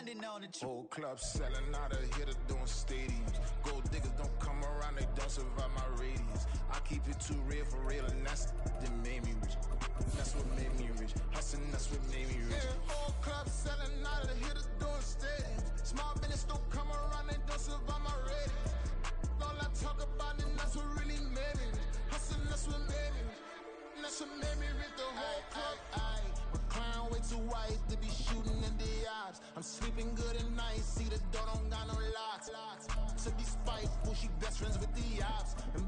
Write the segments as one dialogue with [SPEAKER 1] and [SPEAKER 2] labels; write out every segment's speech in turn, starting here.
[SPEAKER 1] grinding on it.
[SPEAKER 2] Whole club selling out, a hitter doing stadiums. Gold diggers don't come around, they don't survive my radius. I keep it too real for real, and that's that made me rich. That's what made me rich. Hustling, that's what made me rich. Yeah, whole club selling out, a hitter doing stadiums. Small business don't come around, they don't survive my radius. All I talk about, and that's what really made me rich. Hustling, that's what made me rich. That's what made me rich. The whole club. My clown way too white to be shooting in the eyes. I'm sleeping good at night. See the door don't got no locks. To be spiteful, she best friends with the ops. And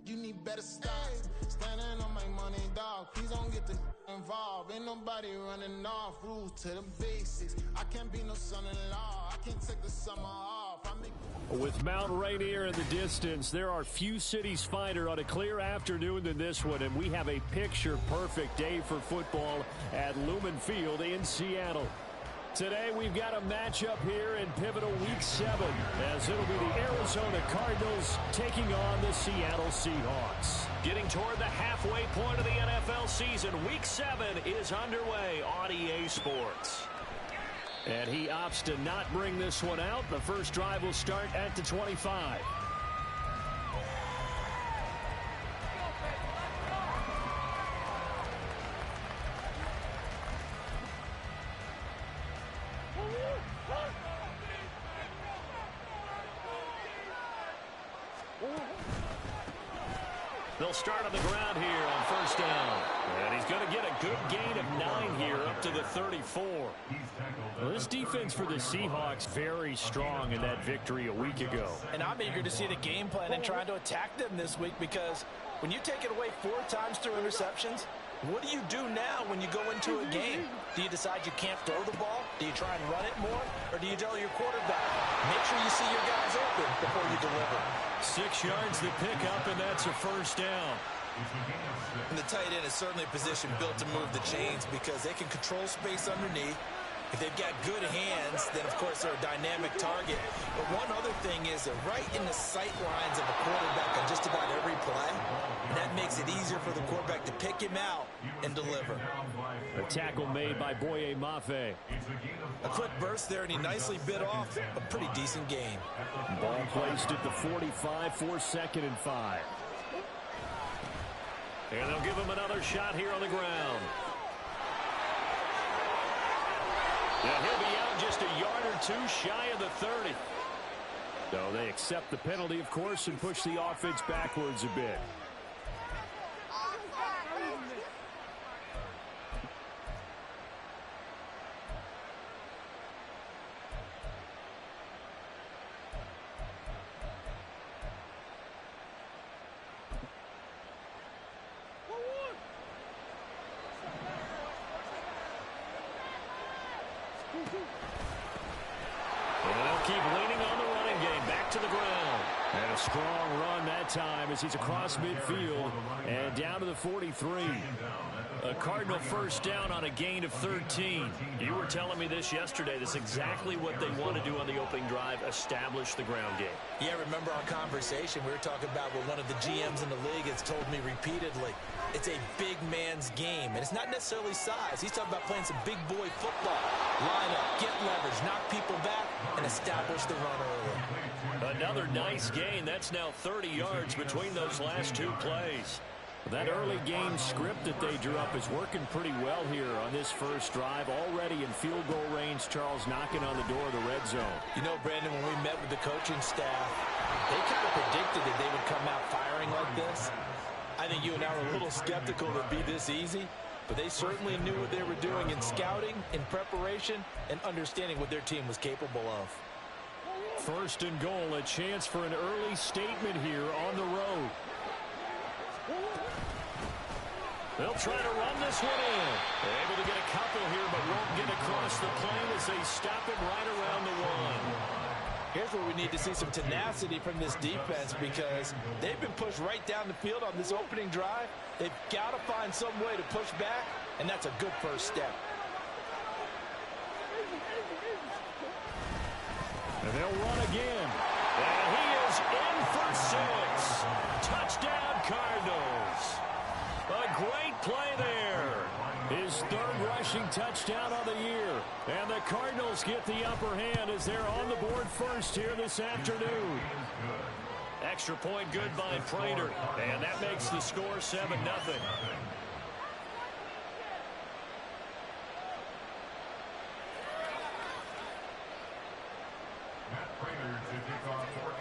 [SPEAKER 2] you need better stop. Standing on my money, dog. Please don't get the involved. Ain't nobody running off. Rules to the basics. I can't be no son-in-law. I can't take the summer off.
[SPEAKER 3] With Mount Rainier in the distance, there are few cities finer on a clear afternoon than this one, and we have a picture-perfect day for football at Lumen Field in Seattle. Today, we've got a matchup here in pivotal Week 7, as it'll be the Arizona Cardinals taking on the Seattle Seahawks. Getting toward the halfway point of the NFL season, Week 7 is underway on EA Sports. And he opts to not bring this one out. The first drive will start at the 25. They'll start on the ground here on first down. And he's going to get a good gain of 9 here up to the 34. Well, this defense for the Seahawks very strong in that victory a week ago.
[SPEAKER 4] And I'm eager to see the game plan and trying to attack them this week, because when you take it away 4 times through interceptions, what do you do now when you go into a game? Do you decide you can't throw the ball? Do you try and run it more? Or do you tell your quarterback, make sure you see your guys open before you deliver?
[SPEAKER 3] 6 yards to pick up, and that's a first down.
[SPEAKER 4] And the tight end is certainly a position built to move the chains because they can control space underneath. If they've got good hands, then, of course, they're a dynamic target. But one other thing is they're right in the sight lines of a quarterback on just about every play. And that makes it easier for the quarterback to pick him out and deliver.
[SPEAKER 3] A tackle made by Boye Mafe.
[SPEAKER 4] A quick burst there, and he nicely bit off a pretty decent gain.
[SPEAKER 3] Ball placed at the 45 for 2nd and 5. And they'll give him another shot here on the ground. Yeah, he'll be out just a yard or 2 shy of the 30. So they accept the penalty, of course, and push the offense backwards a bit. Strong run that time as he's across midfield and down to the 43. A Cardinal first down on a gain of 13. You were telling me this yesterday. That's exactly what they want to do on the opening drive, establish the ground game.
[SPEAKER 4] Yeah, remember our conversation. We were talking about what one of the GMs in the league has told me repeatedly. It's a big man's game, and it's not necessarily size. He's talking about playing some big boy football. Line up, get leverage, knock people back, and establish the run early.
[SPEAKER 3] Another nice gain. That's now 30 yards between those last 2 plays. That early game script that they drew up is working pretty well here on this first drive. Already in field goal range, Charles knocking on the door of the red zone.
[SPEAKER 4] You know, Brandon, when we met with the coaching staff, they kind of predicted that they would come out firing like this. I think you and I were a little skeptical it would be this easy, but they certainly knew what they were doing in scouting, in preparation, and understanding what their team was capable of.
[SPEAKER 3] First and goal, a chance for an early statement here on the road. They'll try to run this one in. They're able to get a couple here, but won't get across the plane as they stop him right around the 1.
[SPEAKER 4] Here's where we need to see some tenacity from this defense, because they've been pushed right down the field on this opening drive. They've got to find some way to push back, and that's a good first step.
[SPEAKER 3] And they'll run again. And he is in for 6. Touchdown, Cardinals. A great play there. His third rushing touchdown of the year. And the Cardinals get the upper hand as they're on the board first here this afternoon. Extra point good by Prater. And that makes the score 7-0.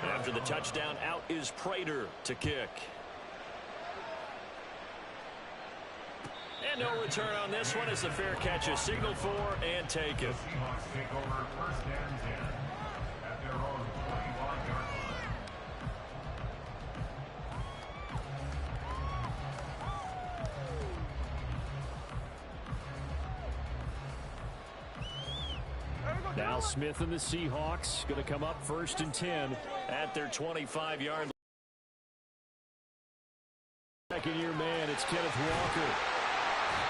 [SPEAKER 3] After the touchdown, out is Prater to kick. And no return on this one as the fair catch is signaled for and taken. Now Smith and the Seahawks going to come up 1st and 10 at their 25-yard line. Second-year man, it's Kenneth Walker.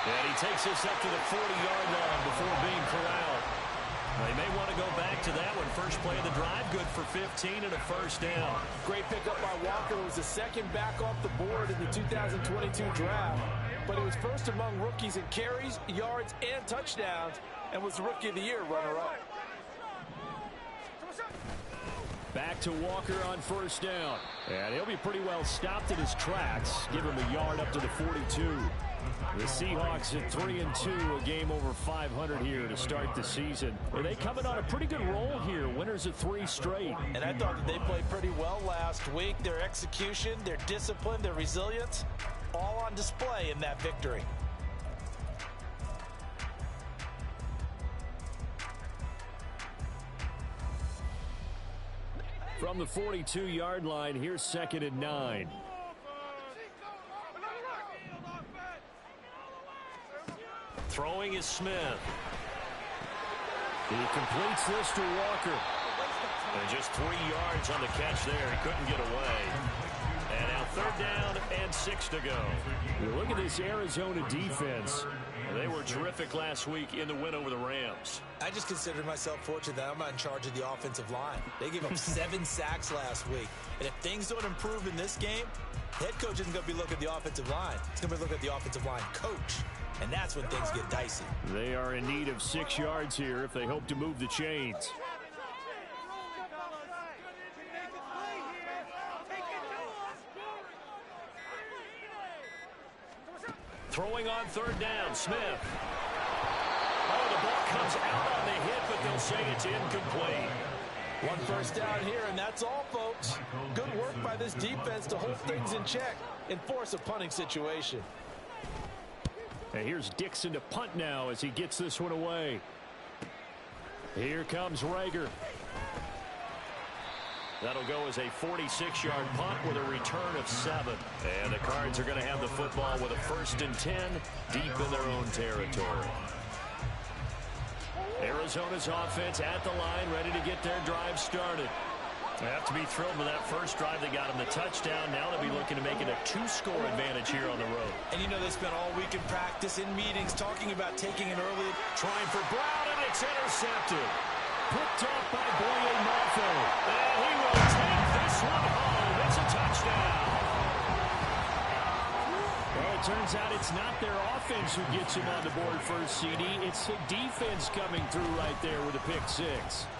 [SPEAKER 3] And he takes us up to the 40-yard line before being corralled. They may want to go back to that one. First play of the drive, good for 15 and a first down.
[SPEAKER 1] Great pickup by Walker. It was the second back off the board in the 2022 draft. But it was first among rookies in carries, yards, and touchdowns, and was the Rookie of the Year runner-up.
[SPEAKER 3] Back to Walker on first down. And he'll be pretty well stopped in his tracks. Give him a yard up to the 42. The Seahawks at 3-2, a game over 500 here to start the season. Are they coming on a pretty good roll here? Winners of 3 straight.
[SPEAKER 1] And I thought that they played pretty well last week. Their execution, their discipline, their resilience, all on display in that victory.
[SPEAKER 3] From the 42-yard line, here's 2nd and 9. Throwing is Smith. He completes this to Walker. And just 3 yards on the catch there. He couldn't get away. And now 3rd down and 6 to go. You look at this Arizona defense. They were terrific last week in the win over the Rams.
[SPEAKER 4] I just consider myself fortunate that I'm not in charge of the offensive line. They gave up 7 sacks last week. And if things don't improve in this game, head coach isn't going to be looking at the offensive line. He's going to be looking at the offensive line coach. And that's when things get dicey.
[SPEAKER 3] They are in need of 6 yards here if they hope to move the chains. Throwing on 3rd down, Smith. Oh, the ball comes out on the hit, but they'll say it's incomplete.
[SPEAKER 1] 1 first down here, and that's all, folks. Good work by this defense to hold things in check and force a punting situation.
[SPEAKER 3] And here's Dixon to punt now as he gets this one away. Here comes Rager. That'll go as a 46-yard punt with a return of 7. And the Cards are going to have the football with a 1st and 10 deep in their own territory. Arizona's offense at the line, ready to get their drive started. They have to be thrilled with that first drive. They got them the touchdown. Now they'll be looking to make it a 2-score advantage here on the road.
[SPEAKER 4] And you know they spent all week in practice, in meetings, talking about taking an early.
[SPEAKER 3] Trying for Brown, and it's intercepted. Picked off by Boye Mafe. And he will take this one home. It's a touchdown. Well, it turns out it's not their offense who gets him on the board first, CD. It's the defense coming through right there with a pick 6.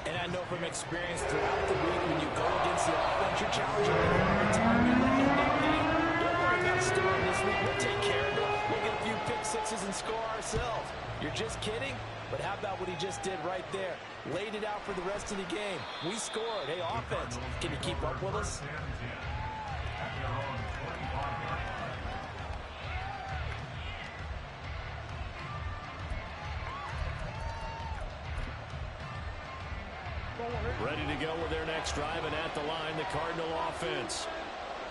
[SPEAKER 1] And I know from experience throughout the week, when you go against the offense, you're challenging them all the time. You let them know, hey, don't worry about scoring this week. We'll take care of it. We'll get a few pick 6s and score ourselves. You're just kidding? But how about what he just did right there? Laid it out for the rest of the game. We scored. Hey, offense, can you keep up with us?
[SPEAKER 3] Ready to go with their next drive, and at the line, the Cardinal offense.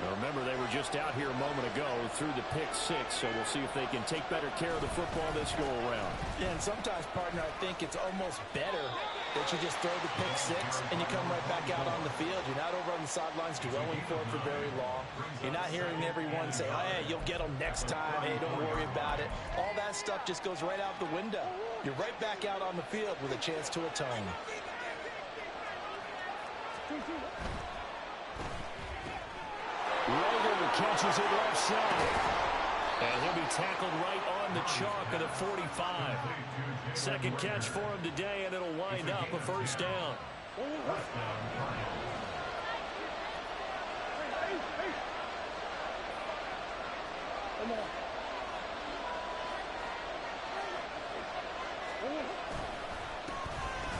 [SPEAKER 3] Now remember, they were just out here a moment ago through the pick 6, so we'll see if they can take better care of the football this go-around.
[SPEAKER 1] Yeah, and sometimes, partner, I think it's almost better that you just throw the pick 6 and you come right back out on the field. You're not over on the sidelines dwelling for it for very long. You're not hearing everyone say, oh, hey, you'll get them next time. Hey, don't worry about it. All that stuff just goes right out the window. You're right back out on the field with a chance to atone.
[SPEAKER 3] Rager catches it left side. And he'll be tackled right on the chalk of the 45. Second catch for him today, and it'll wind up a first down.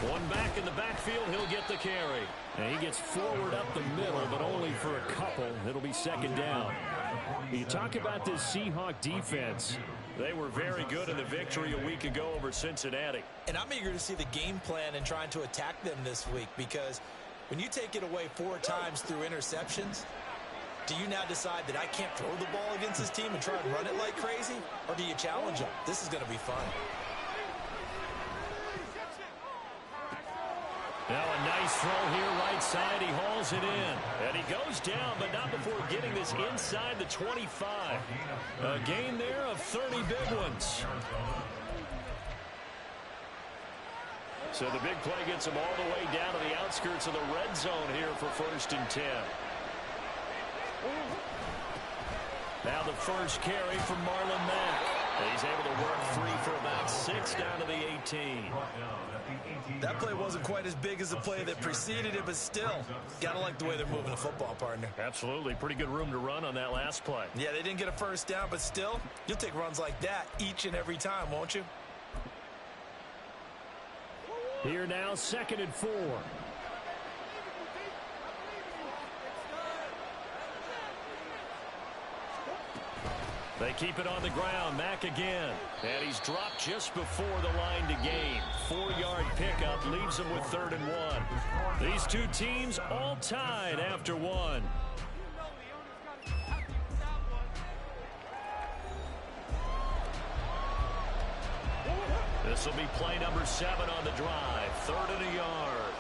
[SPEAKER 3] One back in the backfield, he'll get the carry. And he gets forward up the middle, but only for a couple. It'll be second down. You talk about this Seahawk defense. They were very good in the victory a week ago over Cincinnati.
[SPEAKER 4] And I'm eager to see the game plan and trying to attack them this week, because when you take it away 4 times through interceptions, do you now decide that I can't throw the ball against this team and try and run it like crazy? Or do you challenge them? This is going to be fun.
[SPEAKER 3] Now a nice throw here right side. He hauls it in. And he goes down, but not before getting this inside the 25. A gain there of 30 big ones. So the big play gets him all the way down to the outskirts of the red zone here for 1st and 10. Now the first carry from Marlon Mack. And he's able to work free for about 6 down to the 18.
[SPEAKER 4] That play wasn't quite as big as the play that preceded it, but still, gotta like the way they're moving the football, partner.
[SPEAKER 3] Absolutely. Pretty good room to run on that last play.
[SPEAKER 4] Yeah, they didn't get a first down, but still, you'll take runs like that each and every time, won't you?
[SPEAKER 3] Here now, 2nd and 4. They keep it on the ground. Mack again. And he's dropped just before the line to gain. 4-yard pickup leaves him with 3rd and 1. These two teams all tied after 1. This will be play number 7 on the drive. 3rd and a yard.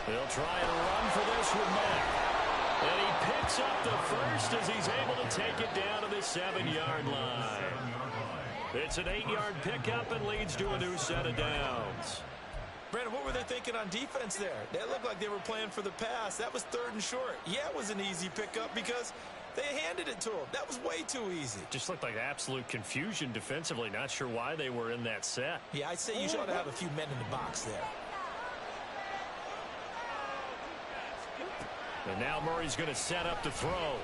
[SPEAKER 3] They'll try and run for this with Mack. And he picks up the first as he's able to take it down to the 7-yard line. It's an 8-yard pickup and leads to a new set of downs.
[SPEAKER 4] Brandon, what were they thinking on defense there? They looked like they were playing for the pass. That was 3rd and short. Yeah, it was an easy pickup because they handed it to him. That was way too easy.
[SPEAKER 3] Just looked like absolute confusion defensively. Not sure why they were in that set.
[SPEAKER 4] Yeah, I'd say you ought to have a few men in the box there.
[SPEAKER 3] And now Murray's going to set up to throw.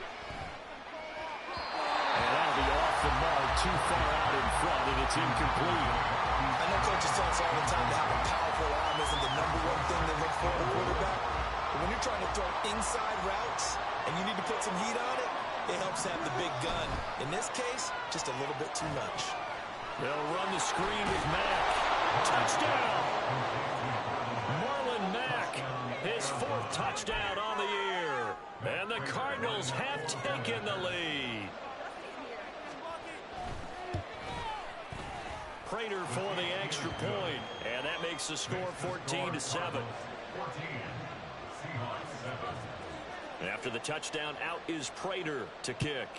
[SPEAKER 3] And that'll be off the mark, too far out in front, and it's incomplete.
[SPEAKER 4] I know coaches tell us all the time that having a powerful arm isn't the #1 thing they look for in a quarterback. But when you're trying to throw inside routes and you need to put some heat on it, it helps have the big gun. In this case, just a little bit too much.
[SPEAKER 3] They'll run the screen with Mack. Touchdown! Marlon Mack, his 4th touchdown on the year. And the Cardinals have taken the lead. Prater for the extra point, and that makes the score 14-7. After the touchdown, out is Prater to kick.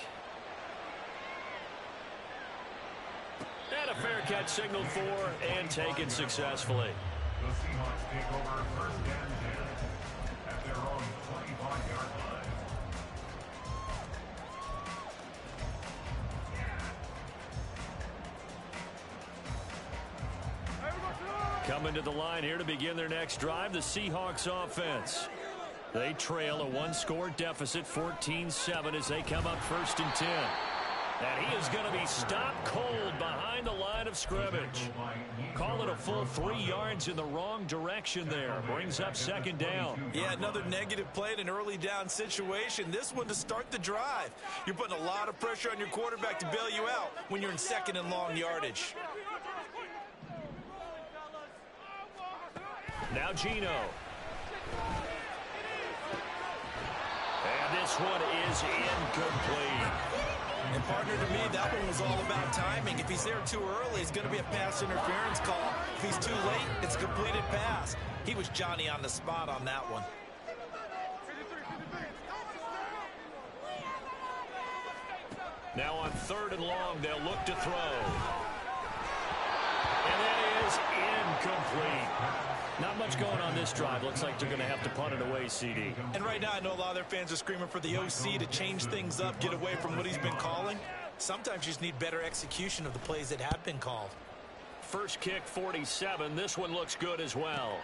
[SPEAKER 3] And a fair catch signaled for and taken successfully.
[SPEAKER 5] The Seahawks take over 1st and 10 at their own 25-yard line.
[SPEAKER 3] Coming to the line here to begin their next drive, the Seahawks offense. They trail a 1-score deficit, 14-7, as they come up 1st and 10. And he is going to be stopped cold behind the line of scrimmage. Call it a full 3 yards in the wrong direction there. Brings up 2nd down.
[SPEAKER 4] Yeah, another negative play in an early down situation. This one to start the drive. You're putting a lot of pressure on your quarterback to bail you out when you're in 2nd and long yardage.
[SPEAKER 3] Now Gino. And this one is incomplete.
[SPEAKER 4] And partner, to me, that one was all about timing. If he's there too early, it's going to be a pass interference call. If he's too late, it's a completed pass. He was Johnny on the spot on that one.
[SPEAKER 3] Now on 3rd and long, they'll look to throw. And that is incomplete. Not much going on this drive. Looks like they're going to have to punt it away, CD.
[SPEAKER 4] And right now, I know a lot of their fans are screaming for the OC to change things up, get away from what he's been calling. Sometimes you just need better execution of the plays that have been called.
[SPEAKER 3] First kick, 47. This one looks good as well.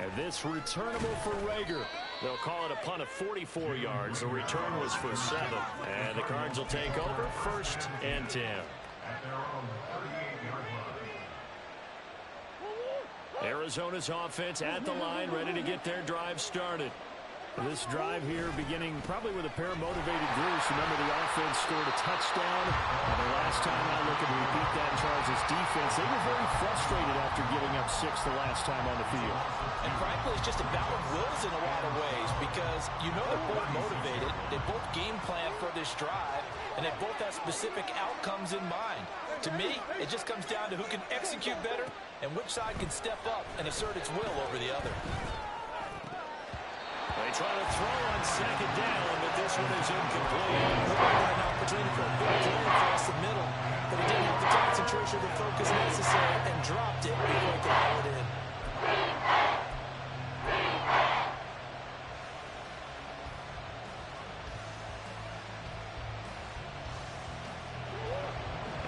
[SPEAKER 3] And this returnable for Rager. They'll call it a punt of 44 yards. The return was for 7. And the Cards will take over, 1st and 10. Arizona's offense at the line, ready to get their drive started. This drive here beginning probably with a pair of motivated groups. Remember, the offense scored a touchdown. And the last time I look at repeat that Chargers defense, they were very frustrated after giving up 6 the last time on the field.
[SPEAKER 4] And frankly, it's just a battle of wills in a lot of ways because you know they're both motivated. They both game plan for this drive, and they both have specific outcomes in mind. To me, it just comes down to who can execute better and which side can step up and assert its will over the other.
[SPEAKER 3] They try to throw on 2nd down, but this one is incomplete.
[SPEAKER 4] An opportunity for a big play across the middle, but he didn't have the concentration or the focus necessary and dropped it before he could haul it in.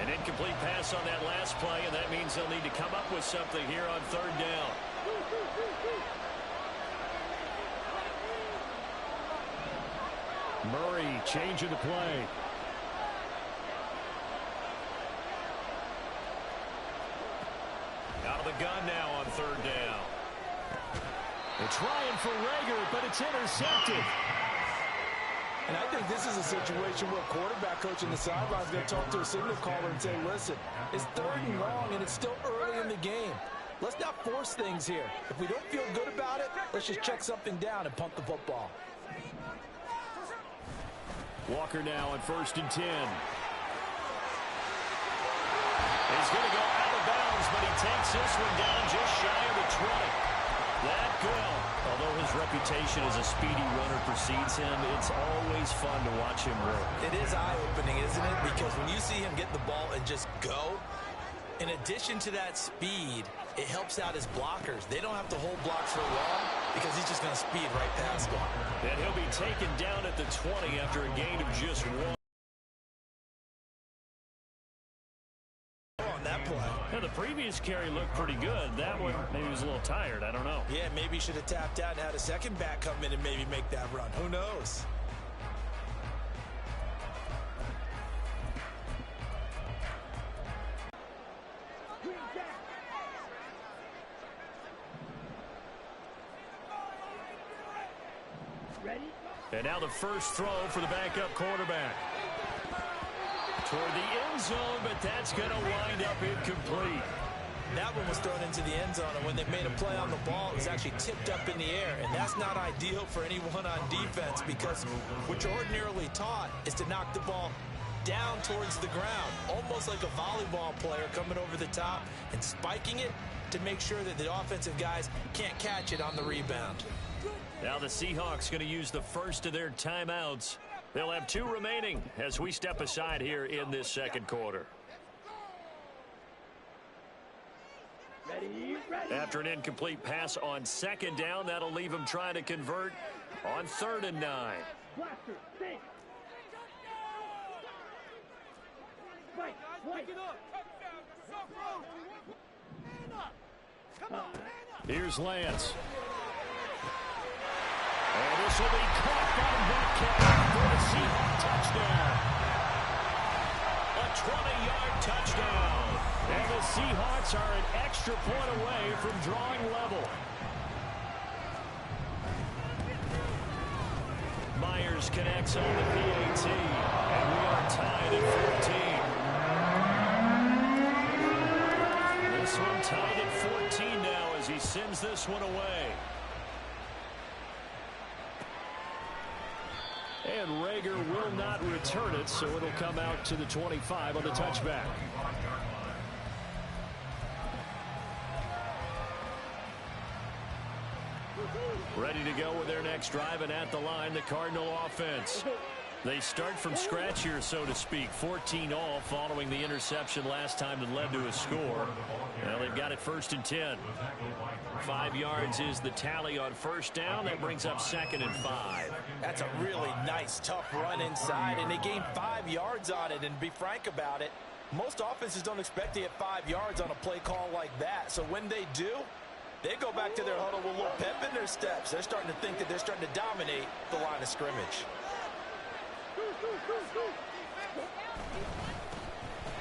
[SPEAKER 3] An incomplete pass on that last play, and that means they'll need to come up with something here on 3rd down. Murray changing the play. Out of the gun now on 3rd down. They're trying for Rager, but it's intercepted.
[SPEAKER 1] And I think this is a situation where a quarterback coach in the sideline is going to talk to a signal caller and say, listen, it's 3rd and long, and it's still early in the game. Let's not force things here. If we don't feel good about it, let's just check something down and punt the football.
[SPEAKER 3] Walker now on 1st and 10. He's going to go out of bounds, but he takes this one down just shy of the 20. That good. Although his reputation as a speedy runner precedes him, it's always fun to watch him work.
[SPEAKER 4] It is eye-opening, isn't it? Because when you see him get the ball and just go, in addition to that speed, it helps out his blockers. They don't have to hold blocks for long because he's just going to speed right past them.
[SPEAKER 3] And he'll be taken down at the 20 after a gain of just 1.
[SPEAKER 4] On that play.
[SPEAKER 3] Now, the previous carry looked pretty good. That one, maybe he was a little tired. I don't know.
[SPEAKER 4] Yeah, maybe he should have tapped out and had a second back come in and maybe make that run. Who knows?
[SPEAKER 3] And now the first throw for the backup quarterback. Toward the end zone, but that's going to wind up incomplete.
[SPEAKER 4] That one was thrown into the end zone, and when they made a play on the ball, it was actually tipped up in the air, and that's not ideal for anyone on defense because what you're ordinarily taught is to knock the ball down towards the ground, almost like a volleyball player coming over the top and spiking it to make sure that the offensive guys can't catch it on the rebound.
[SPEAKER 3] Now the Seahawks going to use the first of their timeouts. They'll have 2 remaining as we step aside here in this second quarter. After an incomplete pass on 2nd down, that'll leave them trying to convert on 3rd and 9. Here's Lance. And this will be caught by Metcalf for the Seahawks touchdown. A 20-yard touchdown. And the Seahawks are an extra point away from drawing level. Myers connects on the PAT. And we are tied at 14. This one tied at 14 now as he sends this one away. And Rager will not return it, so it'll come out to the 25 on the touchback. Ready to go with their next drive, and at the line, the Cardinal offense. They start from scratch here, so to speak. 14 all following the interception last time that led to a score. Well, they've got it 1st and 10. 5 yards is the tally on first down. That brings up 2nd and 5.
[SPEAKER 4] That's a really nice, tough run inside, and they gained 5 yards on it. And to be frank about it, most offenses don't expect to get 5 yards on a play call like that. So when they do, they go back to their huddle with a little pep in their steps. They're starting to think that they're starting to dominate the line of scrimmage.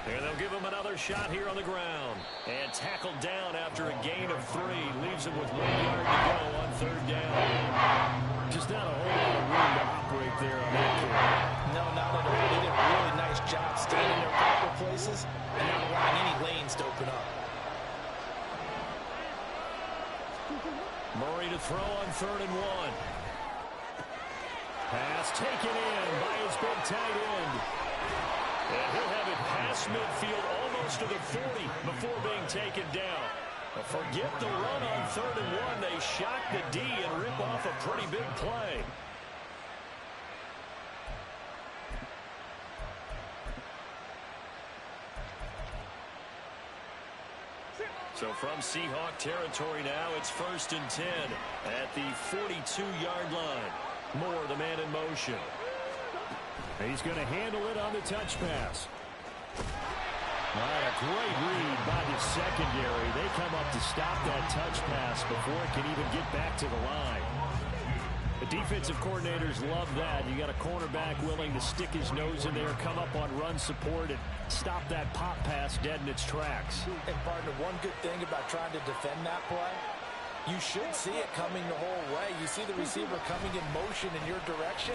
[SPEAKER 3] And they'll give him another shot here on the ground. And tackled down after a gain of 3. Leaves him with 1 yard to go on 3rd down. Just not a whole lot of room to operate there on that carry.
[SPEAKER 4] No, not at all. They did a really nice job staying in their proper places and not allowing any lanes to open up.
[SPEAKER 3] Murray to throw on 3rd and 1. Pass taken in by his big tight end. And he'll have it past midfield almost to the 40 before being taken down. But forget the run on 3rd and 1. They shock the D and rip off a pretty big play. So from Seahawk territory now, it's 1st and 10 at the 42-yard line. Moore, the man in motion. He's going to handle it on the touch pass. A great read by the secondary. They come up to stop that touch pass before it can even get back to the line. The defensive coordinators love that. You got a cornerback willing to stick his nose in there, come up on run support, and stop that pop pass dead in its tracks.
[SPEAKER 4] And partner, one good thing about trying to defend that play, you should see it coming the whole way. You see the receiver coming in motion in your direction.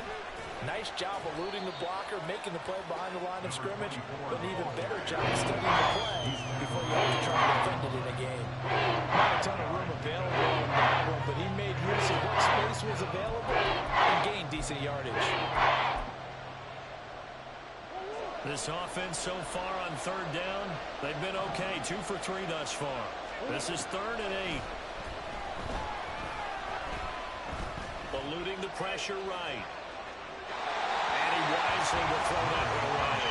[SPEAKER 4] Nice job eluding the blocker, making the play behind the line of scrimmage, but an even better job studying the play before you have to try to defend it in a game. Not a ton of room available in that one, but he made use of what space was available and gained decent yardage.
[SPEAKER 3] This offense so far on 3rd down, they've been okay. 2 for 3 thus far. This is 3rd and 8. Eluding the pressure right. And he wisely will throw that one away.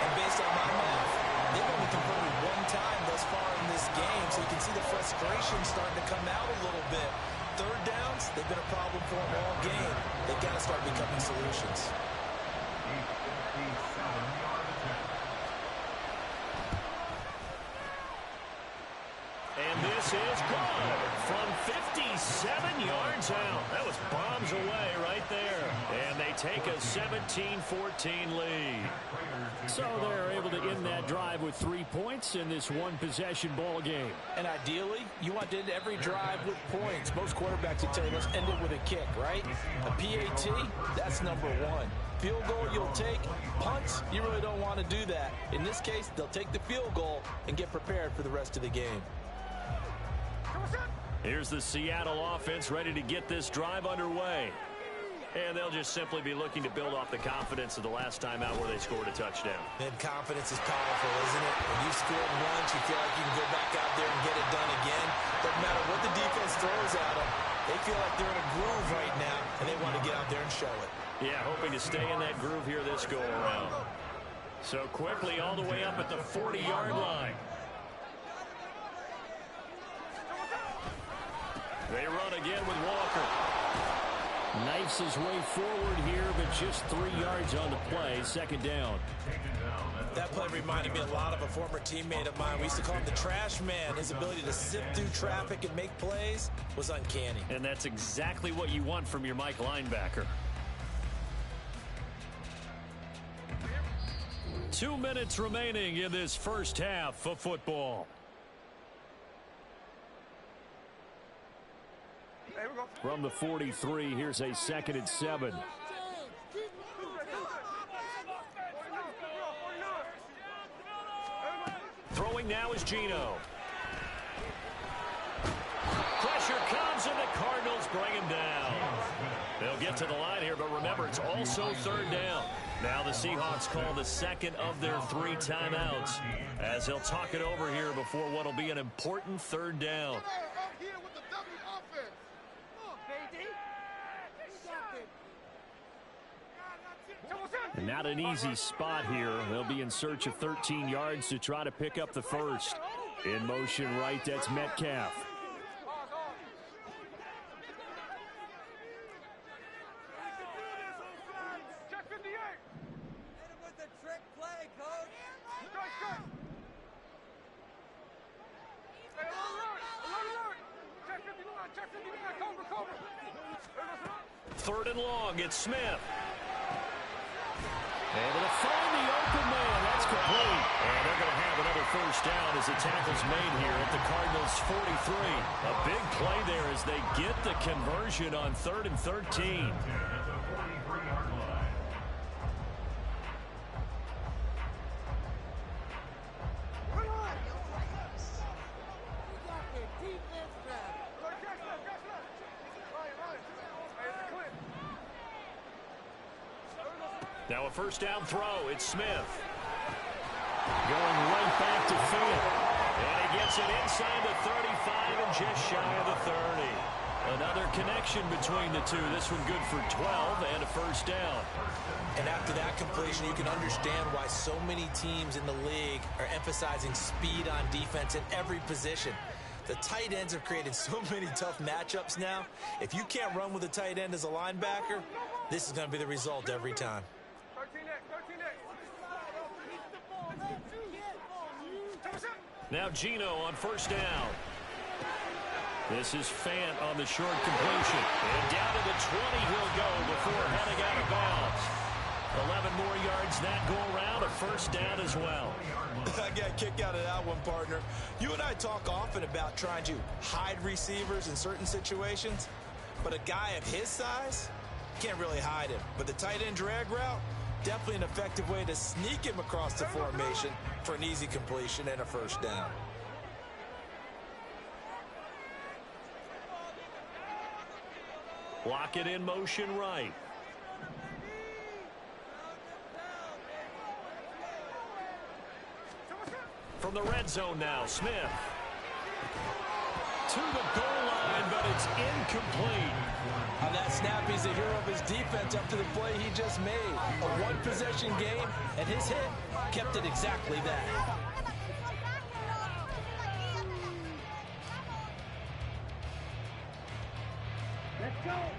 [SPEAKER 4] And based on my math, they've only converted 1 time thus far in this game, so you can see the frustration starting to come out a little bit. 3rd downs, they've been a problem for them all game. They've got to start becoming solutions.
[SPEAKER 3] And this is good from 57 yards out. That was bombs away right there. And they take a 17-14 lead. So they're able to end that drive with 3 points in this one-possession ball game.
[SPEAKER 4] And ideally, you want to end every drive with points. Most quarterbacks would tell you, let's end it with a kick, right? A PAT, that's number 1. Field goal you'll take. Punts, you really don't want to do that. In this case, they'll take the field goal and get prepared for the rest of the game.
[SPEAKER 3] Here's the Seattle offense ready to get this drive underway. And they'll just simply be looking to build off the confidence of the last time out where they scored a touchdown.
[SPEAKER 4] And confidence is powerful, isn't it? When you scored once, you feel like you can go back out there and get it done again. Doesn't matter what the defense throws at them. They feel like they're in a groove right now, and they want to get out there and show it.
[SPEAKER 3] Yeah, hoping to stay in that groove here this go-around. So quickly all the way up at the 40-yard line. They run again with Walker. Knifes his way forward here, but just 3 yards on the play. 2nd down.
[SPEAKER 4] That play reminded me a lot of a former teammate of mine. We used to call him the trash man. His ability to sift through traffic and make plays was uncanny.
[SPEAKER 3] And that's exactly what you want from your Mike linebacker. 2 minutes remaining in this first half of football. From the 43, here's a 2nd and 7. Throwing now is Geno. Pressure comes, and the Cardinals bring him down. They'll get to the line here, but remember, it's also 3rd down. Now the Seahawks call the 2nd of their 3 timeouts as they'll talk it over here before what will be an important 3rd down. And not an easy spot here. They'll be in search of 13 yards to try to pick up the first. In motion right, that's Metcalf. Third and long, it's Smith. Able to find the open man. That's complete. And they're going to have another first down as the tackle's made here at the Cardinals' 43. A big play there as they get the conversion on 3rd and 13. Now a first down throw. It's Smith. Going right back to Field. And he gets it inside the 35 and just shy of the 30. Another connection between the two. This one good for 12 and a first down.
[SPEAKER 4] And after that completion, you can understand why so many teams in the league are emphasizing speed on defense in every position. The tight ends have created so many tough matchups now. If you can't run with a tight end as a linebacker, this is going to be the result every time.
[SPEAKER 3] Now Gino on first down. This is Fant on the short completion. And down to the 20 he'll go before heading out of bounds. 11 more yards that go around. A first down as well.
[SPEAKER 4] I got a kick out of that one, partner. You and I talk often about trying to hide receivers in certain situations. But a guy of his size, can't really hide him. But the tight end drag route, definitely an effective way to sneak him across the formation for an easy completion and a first down.
[SPEAKER 3] Lock it in motion right. From the red zone now, Smith. To the goal line, but it's incomplete.
[SPEAKER 4] On that snap, he's a hero of his defense up to the play he just made. A one-possession game, and his hit kept it exactly that.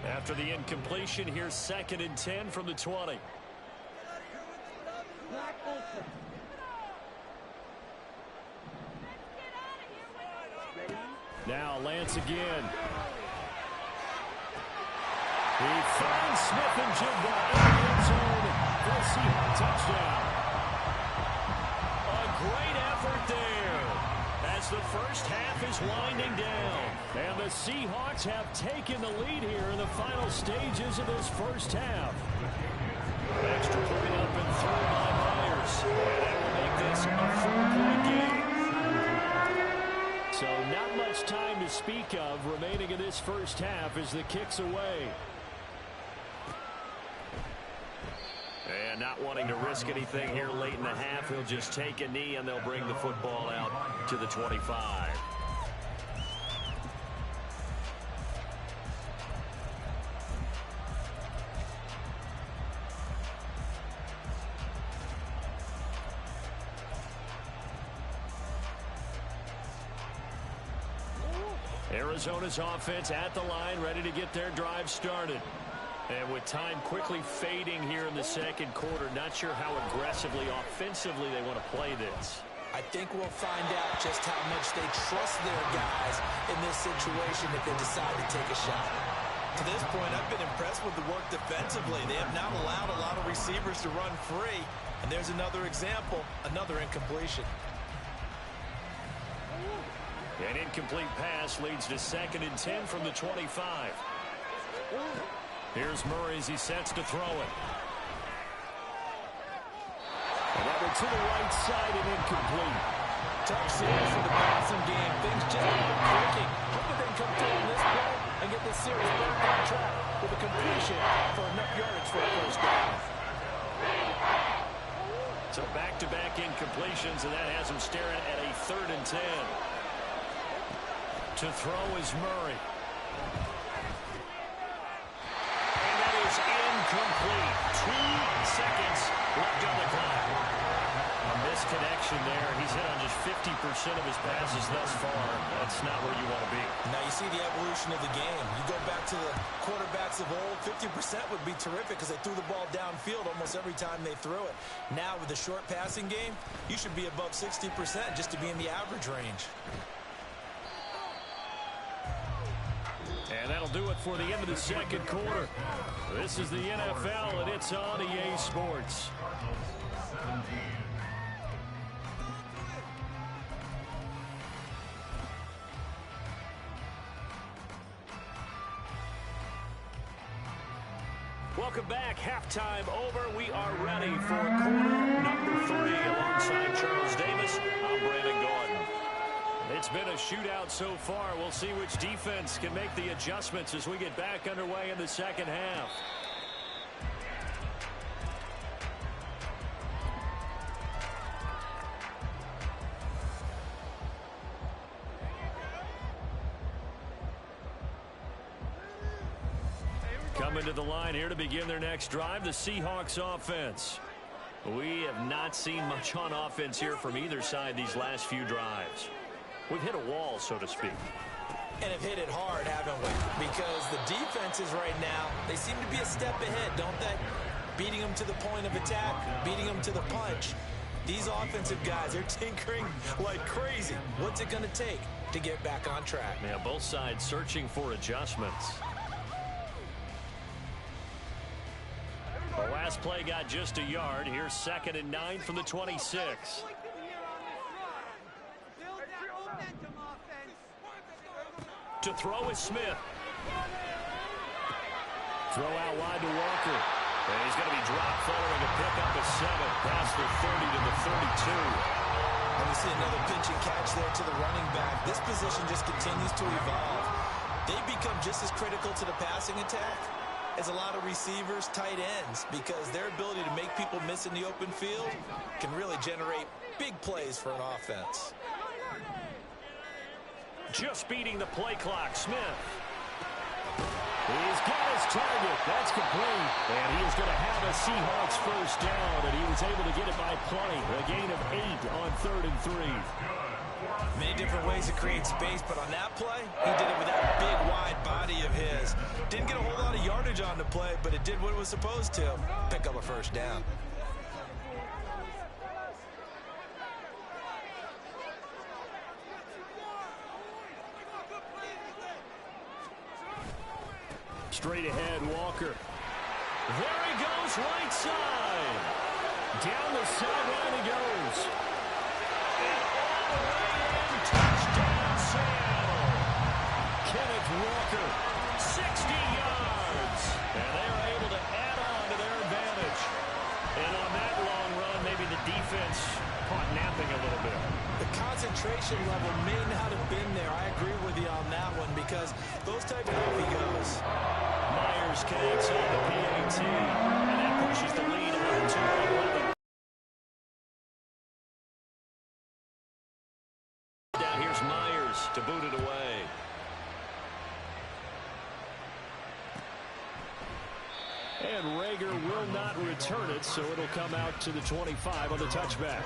[SPEAKER 3] After the incompletion, here's 2nd and 10 from the 20. Now Lance again. He finds Smith and Jigba in the end zone for a Seahawks touchdown. A great effort there as the first half is winding down. And the Seahawks have taken the lead here in the final stages of this first half. Extra point up and through by Myers. And that will make this a 4-point game. So not much time to speak of remaining in this first half as the kick's away. And not wanting to risk anything here late in the half, he'll just take a knee and they'll bring the football out to the 25. Arizona's offense at the line, ready to get their drive started. And with time quickly fading here in the second quarter, not sure how aggressively, offensively they want to play this.
[SPEAKER 4] I think we'll find out just how much they trust their guys in this situation if they decide to take a shot. To this point, I've been impressed with the work defensively. They have not allowed a lot of receivers to run free. And there's another example, another incompletion.
[SPEAKER 3] An incomplete pass leads to 2nd and 10 from the 25. Here's Murray as he sets to throw it. And that one to the right side and incomplete.
[SPEAKER 4] Tough series for the passing game. Things just aren't clicking. Hoping they can come through in this play and get this series back on track with a completion for enough yardage for a first down.
[SPEAKER 3] So back-to-back incompletions, and that has him staring at a 3rd and 10. To throw is Murray. And that is incomplete. 2 seconds left on the clock. A misconnection there. He's hit on just 50% of his passes thus far. That's not where you want to be.
[SPEAKER 4] Now you see the evolution of the game. You go back to the quarterbacks of old, 50% would be terrific because they threw the ball downfield almost every time they threw it. Now with the short passing game, you should be above 60% just to be in the average range.
[SPEAKER 3] And that'll do it for the end of the second quarter. This is the NFL, and it's on EA Sports. Welcome back. Halftime over. We are ready for quarter number 3. Alongside Charles Davis, I'm Brandon Gordon. It's been a shootout so far. We'll see which defense can make the adjustments as we get back underway in the second half. Coming to the line here to begin their next drive, the Seahawks offense. We have not seen much on offense here from either side these last few drives. We've hit a wall, so to speak.
[SPEAKER 4] And have hit it hard, haven't we? Because the defenses right now, they seem to be a step ahead, don't they? Beating them to the point of attack, beating them to the punch. These offensive guys, they're tinkering like crazy. What's it going to take to get back on track?
[SPEAKER 3] Yeah, both sides searching for adjustments. The last play got just a yard. Here's 2nd and 9 from the 26. To throw is Smith. Throw out wide to Walker. And he's going to be dropped following a pickup of 7 past the 30 to the 32.
[SPEAKER 4] And we see another pitch and catch there to the running back. This position just continues to evolve. They become just as critical to the passing attack as a lot of receivers, tight ends, because their ability to make people miss in the open field can really generate big plays for an offense.
[SPEAKER 3] Just beating the play clock, Smith. He's got his target. That's complete. And he is going to have a Seahawks first down, and he was able to get it by plenty. A gain of 8 on 3rd and 3.
[SPEAKER 4] Many different ways to create space, but on that play, he did it with that big, wide body of his. Didn't get a whole lot of yardage on the play, but it did what it was supposed to. Pick up a first down.
[SPEAKER 3] Straight ahead, Walker. There he goes, right side. Down the sideline he goes. And all the way in, touchdown, Seattle. Kenneth Walker, 60 yards. And they are able to add on to their advantage. And on that long run, maybe the defense caught napping a little bit.
[SPEAKER 4] The concentration level may not have been there. I agree with you on that one because those type of off he goes.
[SPEAKER 3] Myers connects on the PAT, and that pushes the lead on to 11. Down here's Myers to boot it away. And Rager will not return it, so it'll come out to the 25 on the touchback.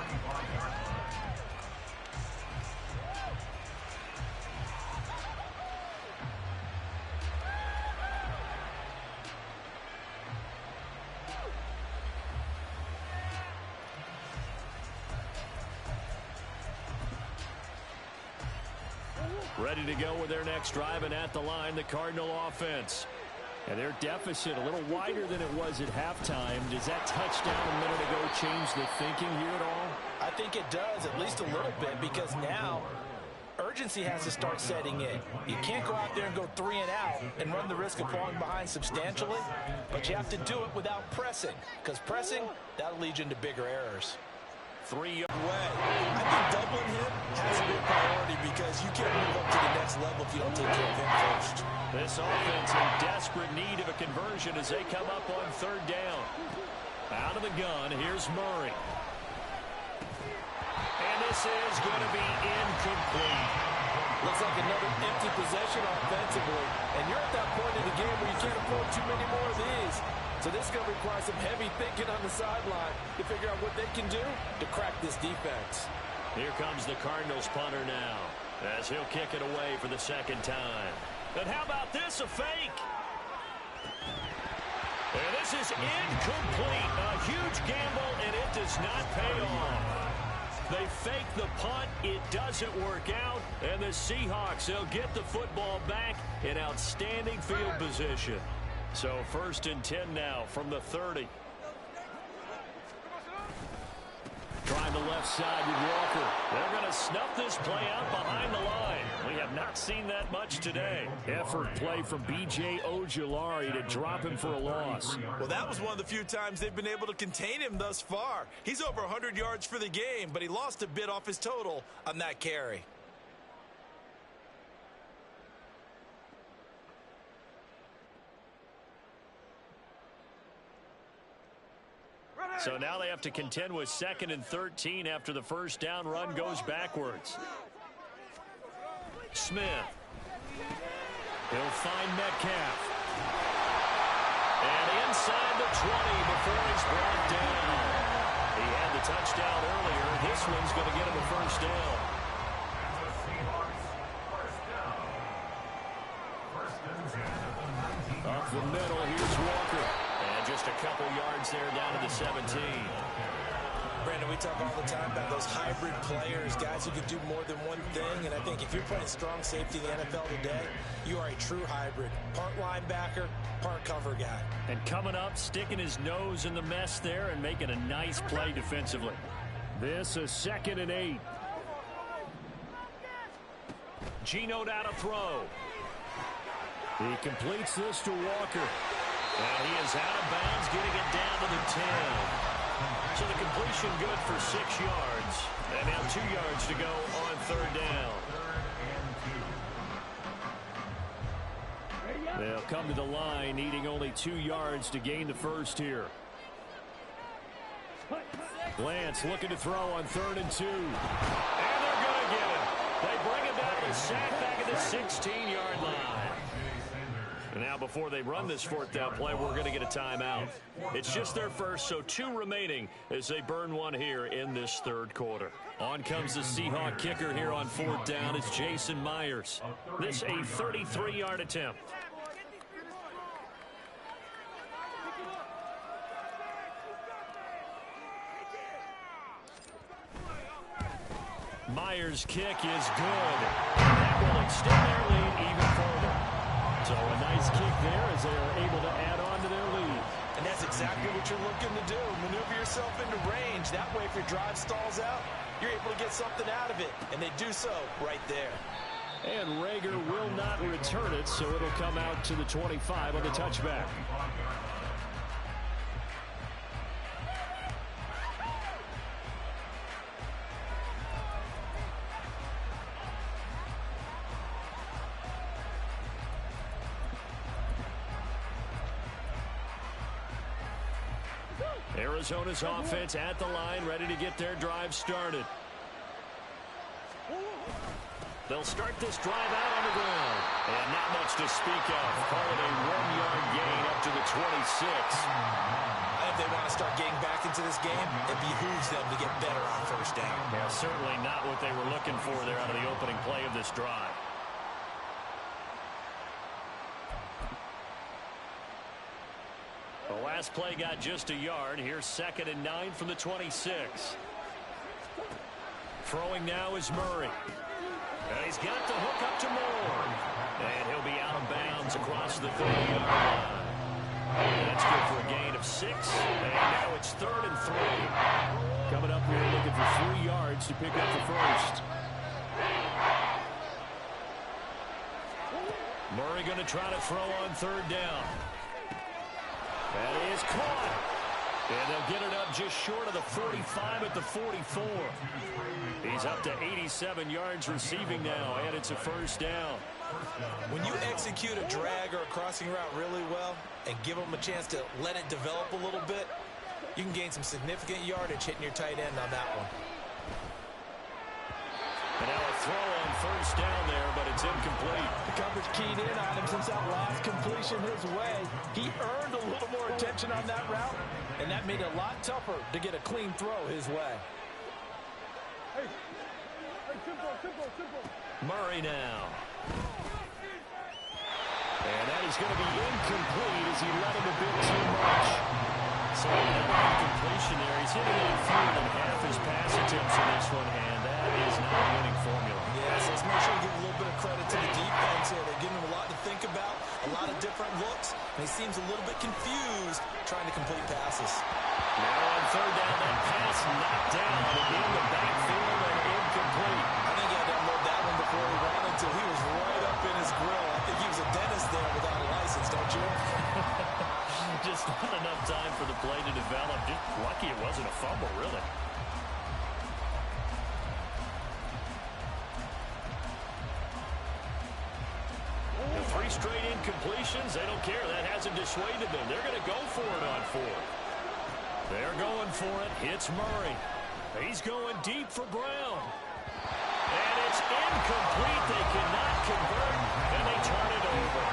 [SPEAKER 3] Ready to go with their next drive, and at the line, the Cardinal offense. And their deficit a little wider than it was at halftime. Does that touchdown a minute ago change the thinking here at all?
[SPEAKER 4] I think it does, at least a little bit, because now urgency has to start setting in. You can't go out there and go 3 and out and run the risk of falling behind substantially, but you have to do it without pressing, because pressing, that'll lead you into bigger errors.
[SPEAKER 3] 3 yard
[SPEAKER 4] way. I think doubling him has to be a priority because you can't move up to the next level if you don't take care of him first.
[SPEAKER 3] This offense in desperate need of a conversion as they come up on 3rd down. Out of the gun, here's Murray. And this is going to be incomplete.
[SPEAKER 1] Looks like another empty possession offensively. And you're at that point in the game where you can't afford too many more of these. So this is going to require some heavy thinking on the sideline to figure out what they can do to crack this defense.
[SPEAKER 3] Here comes the Cardinals punter now, as he'll kick it away for the second time. And how about this, a fake? And this is incomplete. A huge gamble, and it does not pay off. They fake the punt. It doesn't work out. And the Seahawks, they'll get the football back in outstanding field position. So 1st and 10 now from the 30. Trying the left side with Walker. They're going to snuff this play out behind the line. We have not seen that much today. Effort play from B.J. Ojulari to drop him for a loss.
[SPEAKER 4] Well, that was one of the few times they've been able to contain him thus far. He's over 100 yards for the game, but he lost a bit off his total on that carry.
[SPEAKER 3] So now they have to contend with 2nd and 13 after the first down run goes backwards. Smith. He'll find Metcalf. And inside the 20 before he's brought down. He had the touchdown earlier. This one's going to get him a first down. Up the middle, here's Walker. And just a couple yards there down to the 17.
[SPEAKER 4] Brandon, we talk all the time about those hybrid players, guys who can do more than one thing. And I think if you're playing strong safety in the NFL today, you are a true hybrid. Part linebacker, part cover guy.
[SPEAKER 3] And coming up, sticking his nose in the mess there and making a nice play defensively. This is 2nd and 8. Geno down to throw. He completes this to Walker. And he is out of bounds, getting it down to the 10. So the completion good for 6 yards. And now 2 yards to go on 3rd down. They'll come to the line, needing only 2 yards to gain the first here. Lance looking to throw on 3rd and 2. And they're going to get it. They bring it down to the sack back at the 16-yard line. And now before they run this 4th down play, we're going to get a timeout. It's just their first, so 2 remaining as they burn one here in this 3rd quarter. On comes the Seahawk kicker here on 4th down. It's Jason Myers. This a 33-yard attempt. Myers' kick is good. That will extend their lead even further. So a nice kick there as they are able to add on to their lead.
[SPEAKER 4] And that's exactly what you're looking to do. Maneuver yourself into range. That way, if your drive stalls out, you're able to get something out of it. And they do so right there.
[SPEAKER 3] And Rager will not return it, so it'll come out to the 25 on the touchback. Arizona's offense at the line, ready to get their drive started. They'll start this drive out on the ground. And not much to speak of. Call it a 1-yard gain up to the 26.
[SPEAKER 4] If they want to start getting back into this game, it behooves them to get better on 1st down.
[SPEAKER 3] Yeah, certainly not what they were looking for there out of the opening play of this drive. The last play got just a yard. Here's 2nd and 9 from the 26. Throwing now is Murray. And he's got the hook up to Moore. And he'll be out of bounds across the 30-yard line. That's good for a gain of 6. And now it's 3rd and 3. Coming up here looking for 3 yards to pick up the first. Murray going to try to throw on 3rd down. That is caught. And they'll get it up just short of the 45 at the 44. He's up to 87 yards receiving now, and it's a 1st down.
[SPEAKER 4] When you execute a drag or a crossing route really well and give them a chance to let it develop a little bit, you can gain some significant yardage hitting your tight end on that one.
[SPEAKER 3] And now a throw on first down there, but it's incomplete.
[SPEAKER 1] The coverage keyed in on him since that last completion his way. He earned a little more attention on that route, and that made it a lot tougher to get a clean throw his way.
[SPEAKER 3] Murray now. And that is going to be incomplete as he let him a bit too much. So another incompletion there. He's hitting it in fewer than half his pass attempts in this one, and that is not a winning formula.
[SPEAKER 4] Yes, let's make sure we give a little bit of credit to the defense here. They're giving him a lot to think about, a lot of different looks, and he seems a little bit confused trying to complete passes.
[SPEAKER 3] Now on third down, that pass knocked down in the backfield and incomplete.
[SPEAKER 4] I think he had to unload that one before he wanted to. He was right up in his grill. I think he was a dentist there without a license, don't you?
[SPEAKER 3] Just not enough time for the play to develop. Just lucky it wasn't a fumble, really. And 3 straight incompletions. They don't care. That hasn't dissuaded them. They're going to go for it on 4th. They're going for it. Hits Murray. He's going deep for Brown. And it's incomplete. They cannot convert, and they turn it over.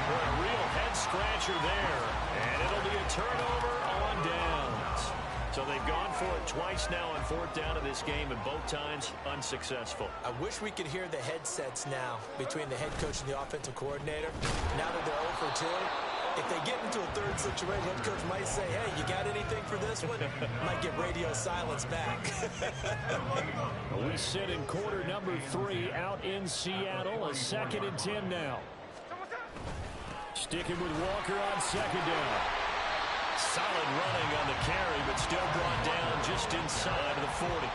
[SPEAKER 3] What a real head-scratcher there. And it'll be a turnover on downs. So they've gone for it twice now on 4th down in this game, and both times unsuccessful.
[SPEAKER 4] I wish we could hear the headsets now between the head coach and the offensive coordinator. Now that they're 0 for 2, if they get into a third situation, head coach might say, hey, you got anything for this one? Might get radio silence back.
[SPEAKER 3] We sit in quarter number 3 out in Seattle. A 2nd and 10 now. Sticking with Walker on 2nd down. Solid running on the carry, but still brought down just inside of the 40.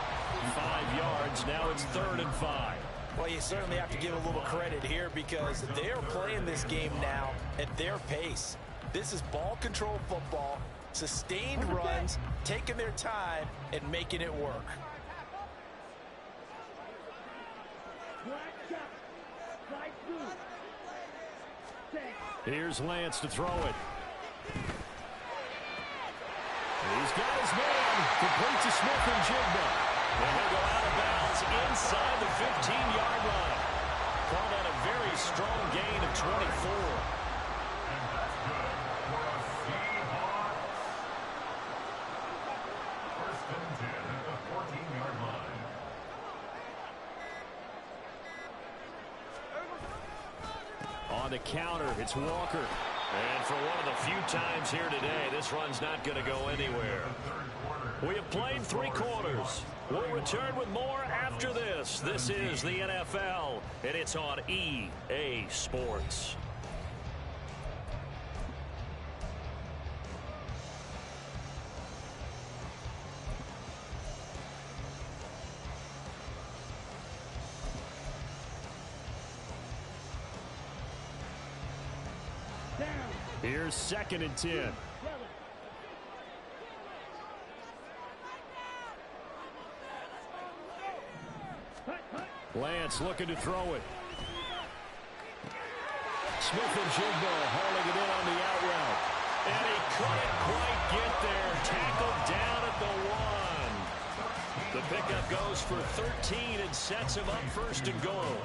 [SPEAKER 3] 5 yards. Now it's 3rd and 5.
[SPEAKER 4] Well, you certainly have to give a little credit here because they're playing this game now at their pace. This is ball control football, sustained runs, taking their time, and making it work.
[SPEAKER 3] Here's Lance to throw it. He's got his man. Complete to Smith-Njigba. And he'll go out of bounds inside the 15-yard line. Call that a very strong gain of 24.
[SPEAKER 5] And that's good for a Seahawks. 1st and 10 at the 14-yard line.
[SPEAKER 3] On the counter, it's Walker. And for one of the few times here today, this run's not going to go anywhere. We have played 3 quarters. We'll return with more after this. This is the NFL, and it's on EA Sports. Here's 2nd and 10. Lance looking to throw it. Smith-Njigba hauling it in on the out route. And he couldn't quite get there. Tackled down at the 1. The pickup goes for 13 and sets him up 1st and goal.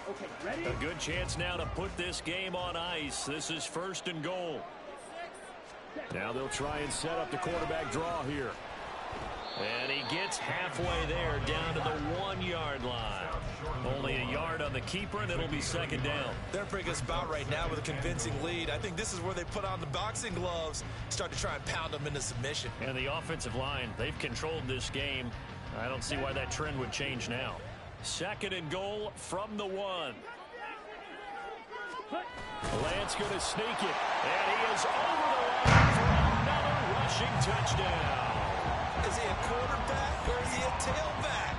[SPEAKER 5] Okay, ready?
[SPEAKER 3] A good chance now to put this game on ice. This is 1st and goal. Now they'll try and set up the quarterback draw here. And he gets halfway there down to the 1-yard line. Only a yard on the keeper, and it'll be 2nd down.
[SPEAKER 4] They're bringing us about right now with a convincing lead. I think this is where they put on the boxing gloves, start to try and pound them into submission.
[SPEAKER 3] And the offensive line, they've controlled this game. I don't see why that trend would change now. 2nd and goal from the 1. Lance going to sneak it. And he is over the line for another rushing touchdown.
[SPEAKER 4] Is he a quarterback or is he a tailback?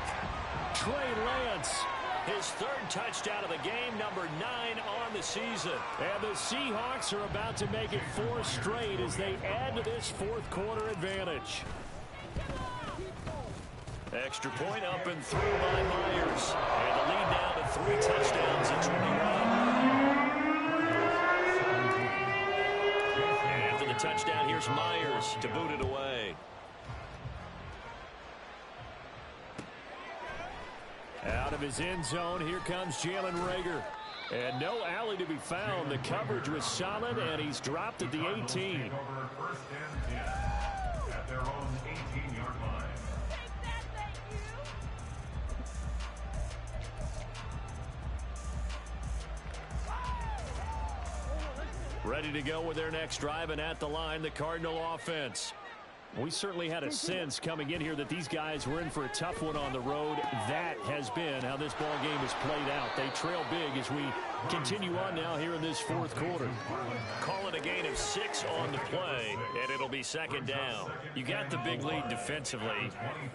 [SPEAKER 3] Trey Lance, his 3rd touchdown of the game, number 9 on the season. And the Seahawks are about to make it 4 straight as they add to this 4th quarter advantage. Extra point up and through by Myers. And the lead now to 3 touchdowns at 21. After the touchdown. Here's Myers to boot it away. Out of his end zone, here comes Jalen Reagor. And no alley to be found. The coverage was solid, and he's dropped at the 18.
[SPEAKER 5] First and 10 at their own 18-yard line.
[SPEAKER 3] Ready to go with their next drive, and at the line, the Cardinal offense. We certainly had a sense coming in here that these guys were in for a tough one on the road. That has been how this ball game has played out. They trail big as we continue on now here in this fourth quarter. Call it a gain of 6 on the play, and it'll be second down. You got the big lead defensively.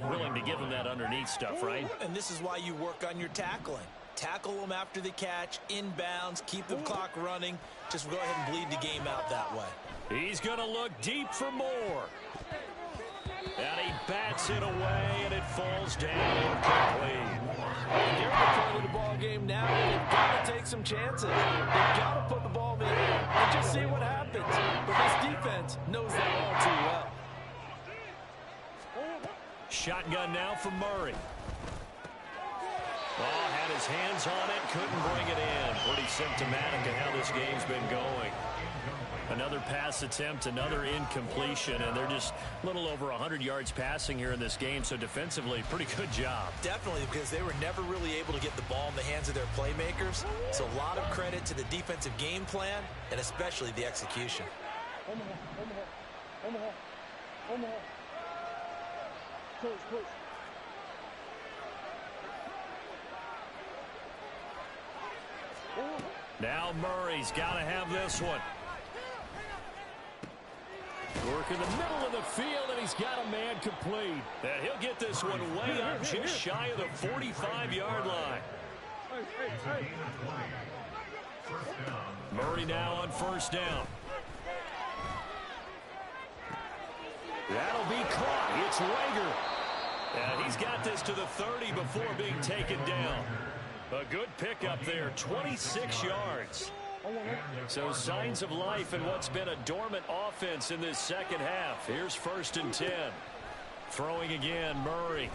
[SPEAKER 3] Willing to give them that underneath stuff, right?
[SPEAKER 4] And this is why you work on your tackling. Tackle them after the catch, inbounds, keep the clock running. Just go ahead and bleed the game out that way.
[SPEAKER 3] He's going to look deep for more. And he bats it away, and it falls down incomplete.
[SPEAKER 1] They're at the point of the ball game now. They've got to take some chances. They've got to put the ball in the air and just see what happens. But this defense knows that all too well.
[SPEAKER 3] Shotgun now for Murray. Oh, had his hands on it, couldn't bring it in. Pretty symptomatic of how this game's been going. Another pass attempt, another incompletion, and they're just a little over 100 yards passing here in this game, so defensively, pretty good job.
[SPEAKER 4] Definitely, because they were never really able to get the ball in the hands of their playmakers. So a lot of credit to the defensive game plan, and especially the execution.
[SPEAKER 3] Now Murray's got to have this one. Work in the middle of the field, and he's got a man complete. And he'll get this one way up just shy of the 45-yard line. Murray now on first down. That'll be caught. It's Reagor. And he's got this to the 30 before being taken down. A good pickup there, 26 yards. So signs of life in what's been a dormant offense in this second half. Here's first and 10. Throwing again, Murray.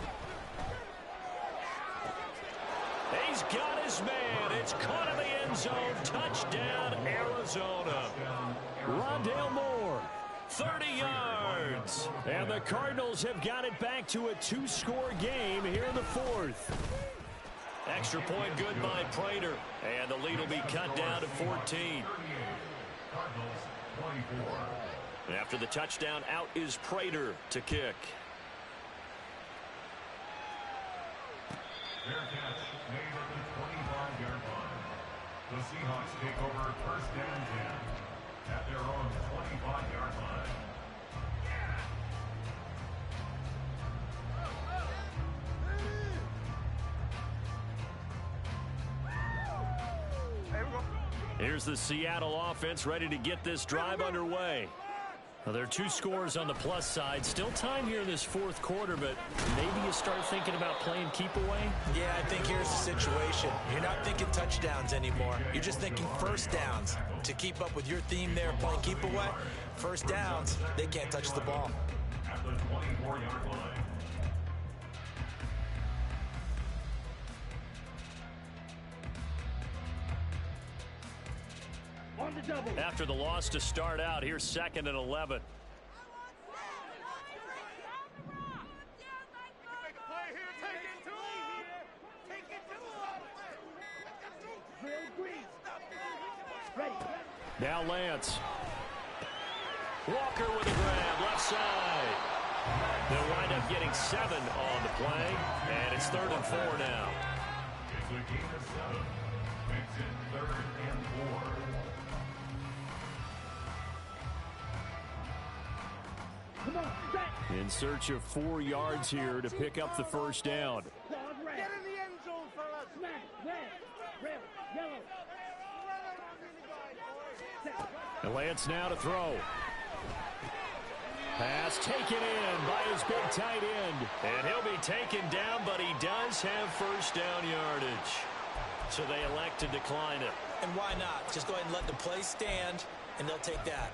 [SPEAKER 3] He's got his man. It's caught in the end zone. Touchdown, Arizona. Rondale Moore, 30 yards. And the Cardinals have got it back to a 2-score game here in the fourth. Extra point good by Prater. And the lead will be cut down to 14. After the touchdown, out is Prater to kick.
[SPEAKER 5] Fair catch made at the 25-yard line. The Seahawks take over first and 10 at their own 25-yard line.
[SPEAKER 3] Here's the Seattle offense ready to get this drive underway. Well, there are 2 scores on the plus side. Still time here in this fourth quarter, but maybe you start thinking about playing keep away?
[SPEAKER 4] Yeah, I think here's the situation. You're not thinking touchdowns anymore. You're just thinking first downs. To keep up with your theme there, playing keep away, first downs, they can't touch the ball.
[SPEAKER 5] At the 24-yard line.
[SPEAKER 3] After the loss to start out, here's second and 11. Now Lance. Walker with a grab, left side. They'll wind up getting 7 on the play, and it's 3rd and 4 now.
[SPEAKER 5] It's a gain of 7. Makes it 3rd and 4.
[SPEAKER 3] In search of 4 yards here to pick up the first down.
[SPEAKER 6] Get in the end zone, fellas. Red, yellow.
[SPEAKER 3] And Lance now to throw. Pass taken in by his big tight end. And he'll be taken down, but he does have first down yardage. So they elect to decline it.
[SPEAKER 4] And why not? Just go ahead and let the play stand, and they'll take that.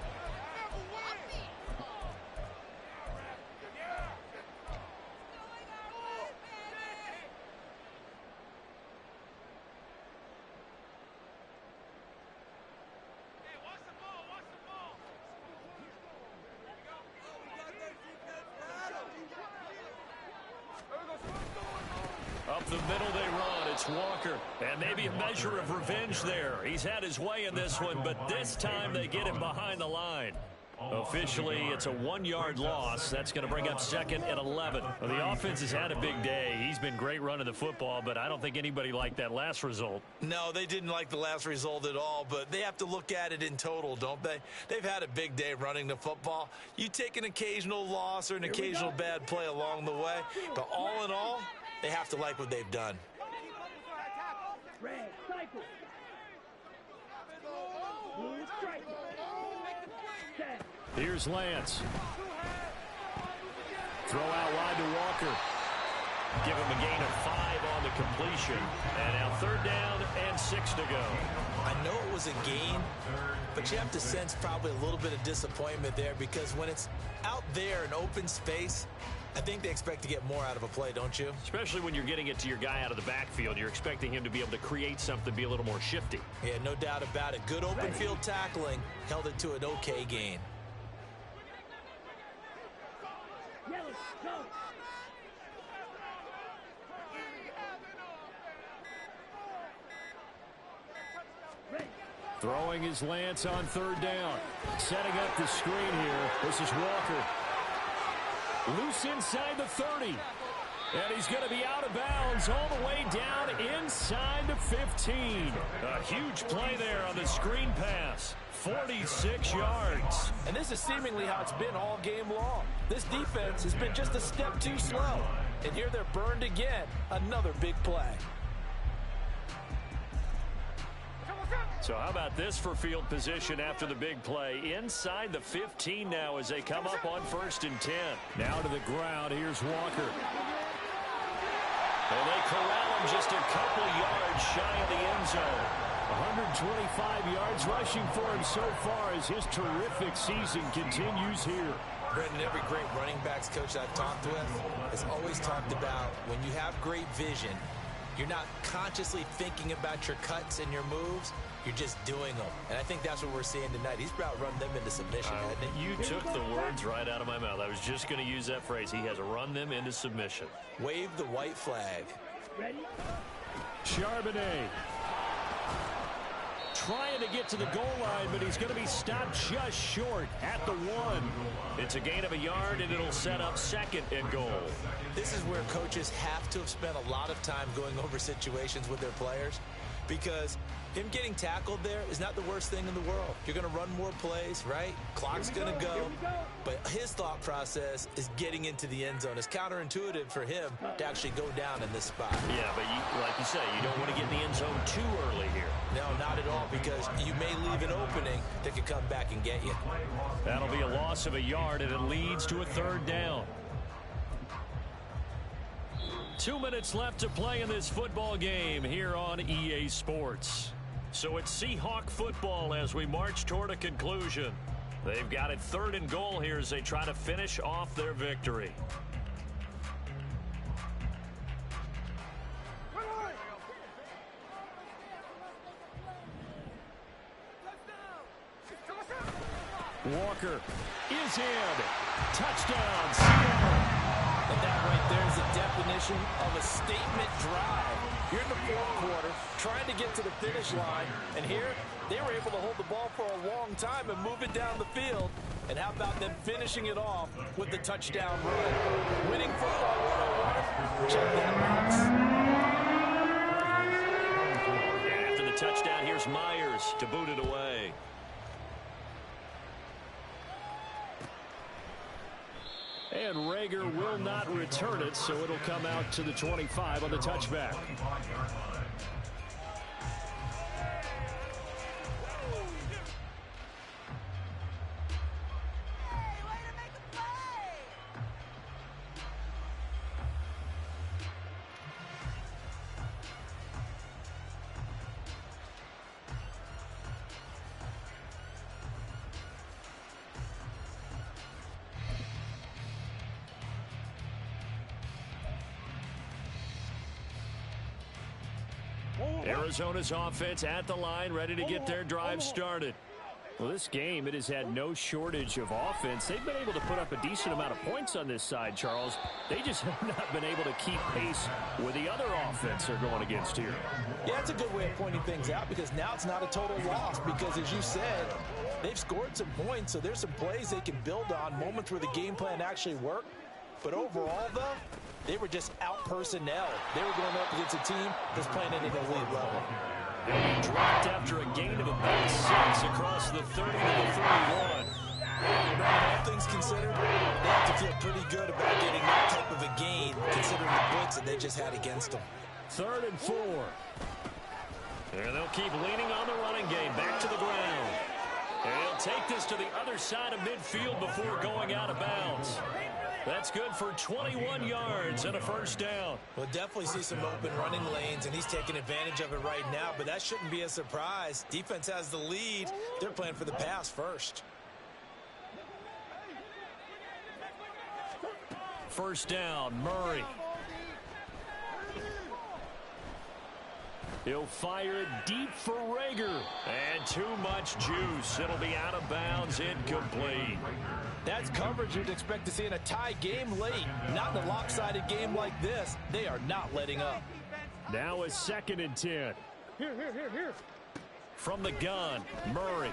[SPEAKER 3] It's Walker. And maybe a measure of revenge there. He's had his way in this one, but this time they get him behind the line. Officially, it's a 1-yard loss. That's going to bring up 2nd and 11. Well, the offense has had a big day. He's been great running the football, but I don't think anybody liked that last result.
[SPEAKER 4] No, they didn't like the last result at all, but they have to look at it in total, don't they? They've had a big day running the football. You take an occasional loss or an occasional bad play along the way, but all in all, they have to like what they've done.
[SPEAKER 6] Red, cycle. Blue, strike. Set.
[SPEAKER 3] Here's Lance. Throw out wide to Walker. Give him a gain of 5 on the completion. And now 3rd down and 6 to go.
[SPEAKER 4] I know it was a gain, but you have to sense probably a little bit of disappointment there because when it's out there in open space, I think they expect to get more out of a play, don't you?
[SPEAKER 3] Especially when you're getting it to your guy out of the backfield. You're expecting him to be able to create something, be a little more shifty.
[SPEAKER 4] Yeah, no doubt about it. Good open field tackling, held it to an okay gain.
[SPEAKER 6] Yellow, go. Ready.
[SPEAKER 3] Throwing his Lance on 3rd down. Setting up the screen here. This is Walker. Loose inside the 30. And he's going to be out of bounds all the way down inside the 15. A huge play there on the screen pass. 46 yards.
[SPEAKER 1] And this is seemingly how it's been all game long. This defense has been just a step too slow. And here they're burned again. Another big play.
[SPEAKER 3] So how about this for field position after the big play? Inside the 15 now as they come up on 1st and 10. Now to the ground. Here's Walker. And they corral him just a couple yards shy of the end zone. 125 yards rushing for him so far as his terrific season continues here.
[SPEAKER 4] Brendan, every great running backs coach I've talked with has always talked about when you have great vision, you're not consciously thinking about your cuts and your moves. You're just doing them. And I think that's what we're seeing tonight. He's about run them into submission, hasn't he?
[SPEAKER 3] You took the words right out of my mouth. I was just going to use that phrase. He has run them into submission.
[SPEAKER 4] Wave the white flag.
[SPEAKER 6] Ready.
[SPEAKER 3] Charbonnet. Trying to get to the goal line, but he's going to be stopped just short at the 1. It's a gain of a yard, and it'll set up 2nd and goal.
[SPEAKER 4] This is where coaches have to have spent a lot of time going over situations with their players because him getting tackled there is not the worst thing in the world. You're going to run more plays, right? Clock's going to go. But his thought process is getting into the end zone. It's counterintuitive for him to actually go down in this spot.
[SPEAKER 3] Yeah, but like you say, you don't want to get in the end zone too early here.
[SPEAKER 4] No, not at all, because you may leave an opening that could come back and get you.
[SPEAKER 3] That'll be a loss of a yard, and it leads to a 3rd down. 2 minutes left to play in this football game here on EA Sports. So it's Seahawk football as we march toward a conclusion. They've got it 3rd and goal here as they try to finish off their victory. Walker is in. Touchdown, Seattle.
[SPEAKER 1] And that right there is the definition of a statement drive. You're in the 4th quarter, trying to get to the finish line, and here they were able to hold the ball for a long time and move it down the field. And how about them finishing it off with the touchdown run? Winning football 101, check that box.
[SPEAKER 3] And after the touchdown, here's Myers to boot it away. And Rager will not return it, so it'll come out to the 25 on the touchback. Arizona's offense at the line, ready to get their drive started. Well, this game, it has had no shortage of offense. They've been able to put up a decent amount of points on this side, Charles. They just have not been able to keep pace with the other offense they're going against here.
[SPEAKER 4] Yeah, it's a good way of pointing things out because now it's not a total loss because, as you said, they've scored some points, so there's some plays they can build on, moments where the game plan actually worked. But overall, though, they were just out-personnel. They were going up against a team that's playing at an elite level.
[SPEAKER 3] And he dropped after a gain of about 6 across the 30 to the 31.
[SPEAKER 4] All things considered, they have to feel pretty good about getting that type of a gain, considering the blitz that they just had against them.
[SPEAKER 3] 3rd and 4. And they'll keep leaning on the running game. Back to the ground. And he'll take this to the other side of midfield before going out of bounds. That's good for 21 yards and a first down.
[SPEAKER 4] We'll definitely see some open running lanes, and he's taking advantage of it right now, but that shouldn't be a surprise. Defense has the lead. They're playing for the pass first.
[SPEAKER 3] First down, Murray. He'll fire it deep for Rager. And too much juice. It'll be out of bounds, incomplete.
[SPEAKER 4] That's coverage you'd expect to see in a tie game late. Not in a lopsided game like this. They are not letting up.
[SPEAKER 3] Now a 2nd and 10.
[SPEAKER 6] Here.
[SPEAKER 3] From the gun, Murray.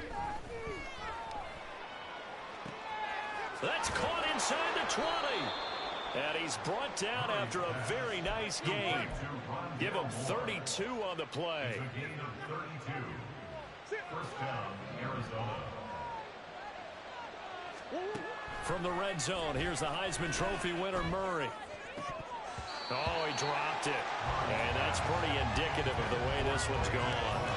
[SPEAKER 3] That's caught inside the 20. And he's brought down after a very nice game. Give him 32 on the play.
[SPEAKER 5] First down, Arizona.
[SPEAKER 3] From the red zone, here's the Heisman Trophy winner, Murray. Oh, he dropped it. And that's pretty indicative of the way this one's gone.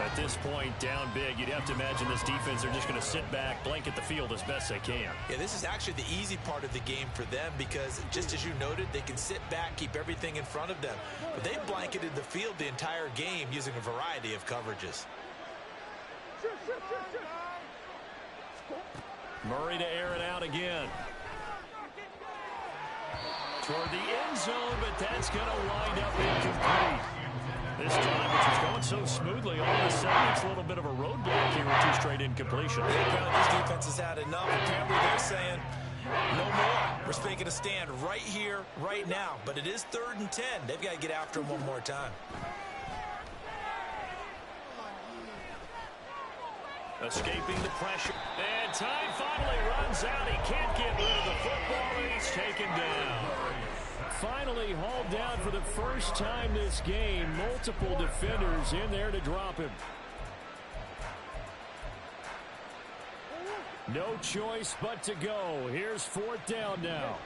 [SPEAKER 3] At this point, down big, you'd have to imagine this defense, they're just going to sit back, blanket the field as best they can.
[SPEAKER 4] Yeah, this is actually the easy part of the game for them because, just as you noted, they can sit back, keep everything in front of them. But they blanketed the field the entire game using a variety of coverages.
[SPEAKER 3] Murray to air it out again. Toward the end zone, but that's going to wind up incomplete. This drive, which was going so smoothly, all of a sudden it's a little bit of a roadblock here with 2 straight incompletions.
[SPEAKER 4] Apparently this defense has had enough. Apparently they're saying, no more. We're making a stand right here, right now. But it is 3rd and 10. They've got to get after him one more time.
[SPEAKER 3] Escaping the pressure. And time finally runs out. He can't get rid of the football, and he's taken down. Finally hauled down for the first time this game. Multiple defenders in there to drop him. No choice but to go. Here's 4th down now.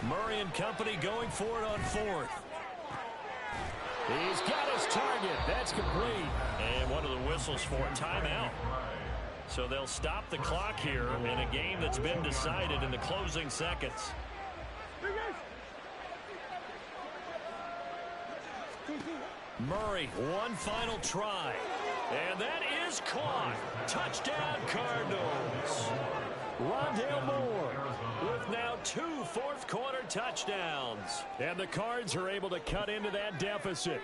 [SPEAKER 3] Murray and company going for it on 4th. He's got his target. That's complete. And one of the whistles for a timeout. So they'll stop the clock here in a game that's been decided in the closing seconds. Murray, one final try. And that is caught. Touchdown, Cardinals. Rondale Moore with now 2 fourth-quarter touchdowns. And the Cards are able to cut into that deficit.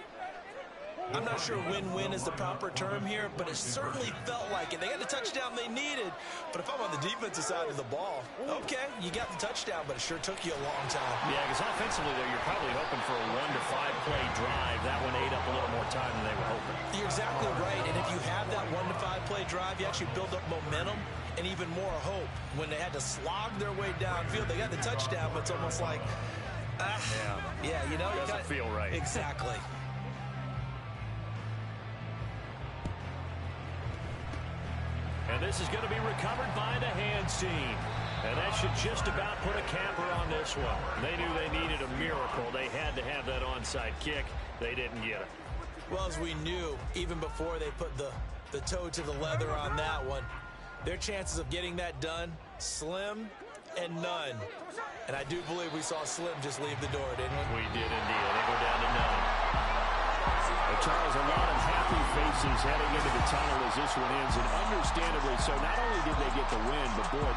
[SPEAKER 4] I'm not sure win-win is the proper term here, but it certainly felt like it. They got the touchdown they needed, but if I'm on the defensive side of the ball, okay, you got the touchdown, but it sure took you a long time.
[SPEAKER 3] Yeah, because offensively, though, you're probably hoping for a 1 to 5 play drive. That one ate up a little more time than they were hoping.
[SPEAKER 4] You're exactly right, and if you have that 1 to 5 play drive, you actually build up momentum and even more hope. When they had to slog their way downfield, they got the touchdown, but it's almost like, yeah, you know.
[SPEAKER 3] It doesn't feel right.
[SPEAKER 4] Exactly.
[SPEAKER 3] And this is going to be recovered by the hands team. And that should just about put a capper on this one. They knew they needed a miracle. They had to have that onside kick. They didn't get it.
[SPEAKER 4] Well, as we knew, even before they put the toe to the leather on that one, their chances of getting that done, slim and none. And I do believe we saw Slim just leave the door, didn't we?
[SPEAKER 3] We did indeed. They go down to none. Well, Charles, a lot of happy faces heading into the tunnel as this one ends, and understandably so. Not only did they get the win, but boy,